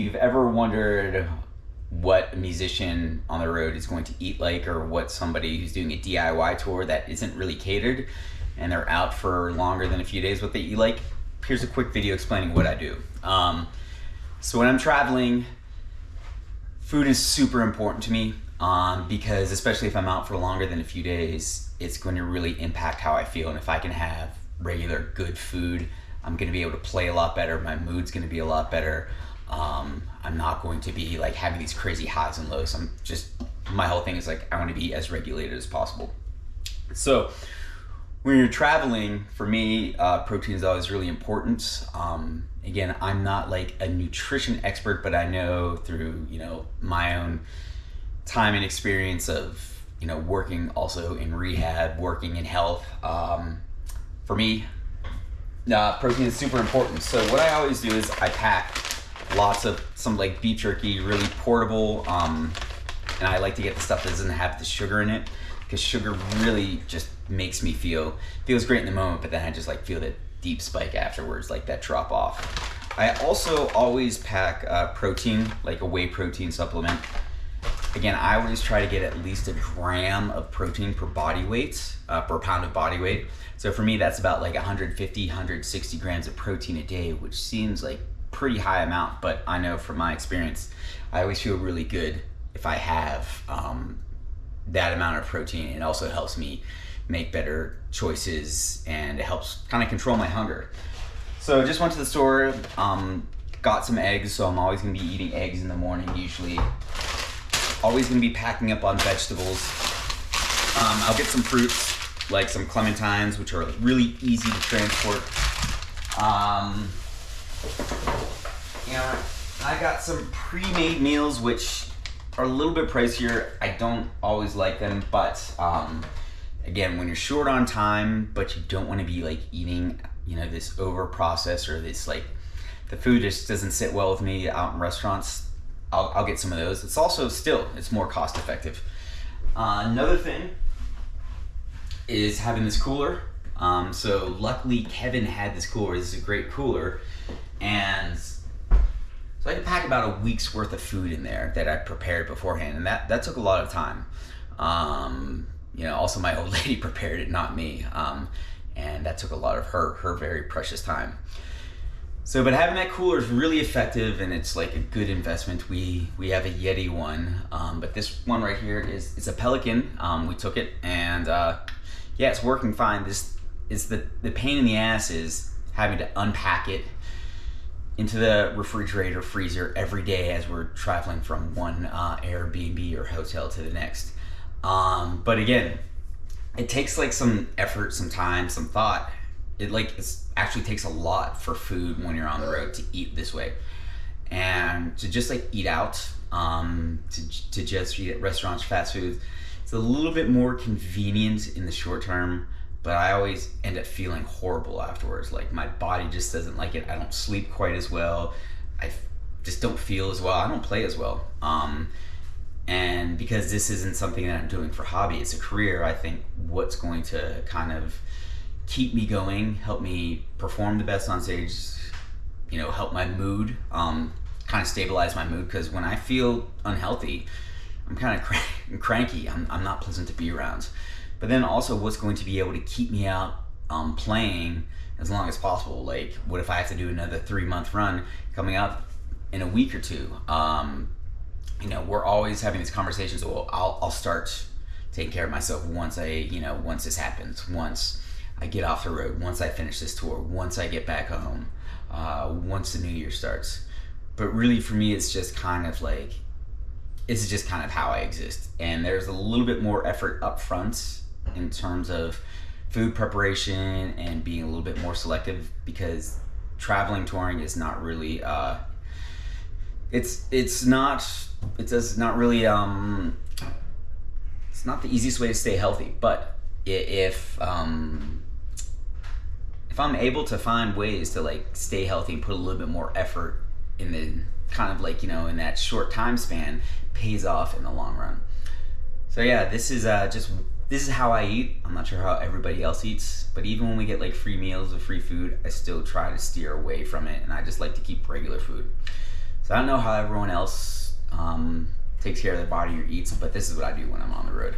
You've ever wondered what a musician on the road is going to eat like, or what somebody who's doing a DIY tour that isn't really catered and they're out for longer than a few days, what they eat like? Here's a quick video explaining what I do. So when I'm traveling, food is super important to me, because especially if I'm out for longer than a few days, it's going to really impact how I feel. And if I can have regular good food, I'm going to be able to play a lot better. My mood's going to be a lot better. I'm not going to be like having these crazy highs and lows. My whole thing is like, I want to be as regulated as possible. So when you're traveling, for me, protein is always really important. Again, I'm not like a nutrition expert, but I know through, my own time and experience of, working also in rehab, working in health, for me, protein is super important. So what I always do is I pack lots of some like beef jerky, really portable, and I like to get the stuff that doesn't have the sugar in it, because sugar really just makes me feels great in the moment, but then I just like feel that deep spike afterwards, like that drop off. I also always pack protein, like a whey protein supplement. Again, I always try to get at least a gram of protein per body weight, per pound of body weight. So for me, that's about like 150, 160 grams of protein a day, which seems like pretty high amount, but I know from my experience, I always feel really good if I have that amount of protein. It also helps me make better choices, and it helps kind of control my hunger. So just went to the store, got some eggs, so I'm always gonna be eating eggs in the morning usually. Always gonna be packing up on vegetables. I'll get some fruits, like some clementines, which are really easy to transport. I got some pre-made meals, which are a little bit pricier. I don't always like them, but again, when you're short on time, but you don't want to be like eating, this over processed, or this like, the food just doesn't sit well with me out in restaurants, I'll get some of those. It's also it's more cost effective. Another thing is having this cooler. So luckily Kevin had this cooler. This is a great cooler. And so I could pack about a week's worth of food in there that I prepared beforehand. And that took a lot of time. Also my old lady prepared it, not me. And that took a lot of her very precious time. So, but having that cooler is really effective, and it's like a good investment. We have a Yeti one, but this one right here it's a Pelican. We took it, and it's working fine. This is the pain in the ass is having to unpack it into the refrigerator, freezer every day as we're traveling from one Airbnb or hotel to the next. But again, it takes like some effort, some time, some thought. It actually takes a lot for food when you're on the road to eat this way, and to just like eat out, to just eat at restaurants, fast food. It's a little bit more convenient in the short term, but I always end up feeling horrible afterwards. Like my body just doesn't like it. I don't sleep quite as well. I just don't feel as well. I don't play as well. And because this isn't something that I'm doing for hobby, it's a career, I think what's going to kind of keep me going, help me perform the best on stage, help my mood, kind of stabilize my mood, because when I feel unhealthy, I'm kind of cranky. I'm not pleasant to be around. But then also what's going to be able to keep me out playing as long as possible. Like, what if I have to do another 3-month run coming up in a week or two? We're always having these conversations. Well, I'll start taking care of myself once once this happens, once I get off the road, once I finish this tour, once I get back home, once the new year starts. But really for me, it's just kind of like, it's just kind of how I exist. And there's a little bit more effort up front in terms of food preparation and being a little bit more selective, because traveling, touring is not really, it's not the easiest way to stay healthy. But if I'm able to find ways to like stay healthy and put a little bit more effort in the kind of like, in that short time span, pays off in the long run. So yeah, this is how I eat. I'm not sure how everybody else eats, but even when we get like free meals or free food, I still try to steer away from it, and I just like to keep regular food. So I don't know how everyone else takes care of their body or eats, but this is what I do when I'm on the road.